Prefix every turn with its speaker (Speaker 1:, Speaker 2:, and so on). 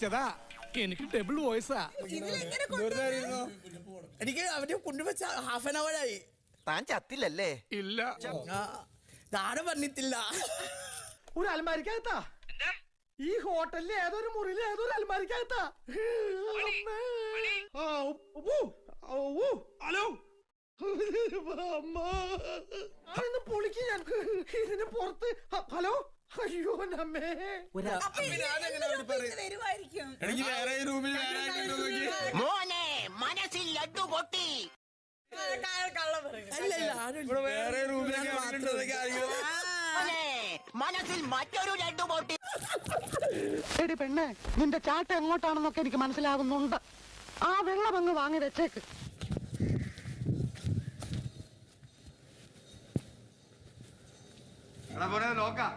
Speaker 1: വെച്ചതാ. എനിക്ക് ഡബിൾ വോയിസാ.
Speaker 2: എനിക്ക് അവര് കൊണ്ടുവച്ച ഹാഫ് ആൻ അവർ ആയി.
Speaker 3: താൻ ചത്തില്ലല്ലേ?
Speaker 1: ഇല്ല.
Speaker 2: താരം പറഞ്ഞിട്ടില്ല.
Speaker 4: ഒരു അലമാരിക്കകത്താ ഈ ഹോട്ടലിൽ ഏതൊരു മുറിയിൽ ഏതൊരു അലമാരിക്കകത്താ. ഹലോ പൊളിക്ക് ഞാൻ ഇതിന് പുറത്ത്. ഹലോ അയ്യോ നമ്മേ
Speaker 3: മോനെ മനസ്സിൽ ലഡ്ഡു പൊട്ടി. മനസ്സിൽ മറ്റൊരു ലഡ്ഡു പൊട്ടി.
Speaker 4: എടി പെണ്ണെ, നിന്റെ ചാട്ട എങ്ങോട്ടാണെന്നൊക്കെ എനിക്ക് മനസ്സിലാകുന്നുണ്ട്. ആ വെള്ളം അങ്ങ് വാങ്ങി വെച്ചേക്ക്.
Speaker 5: നോക്കാം.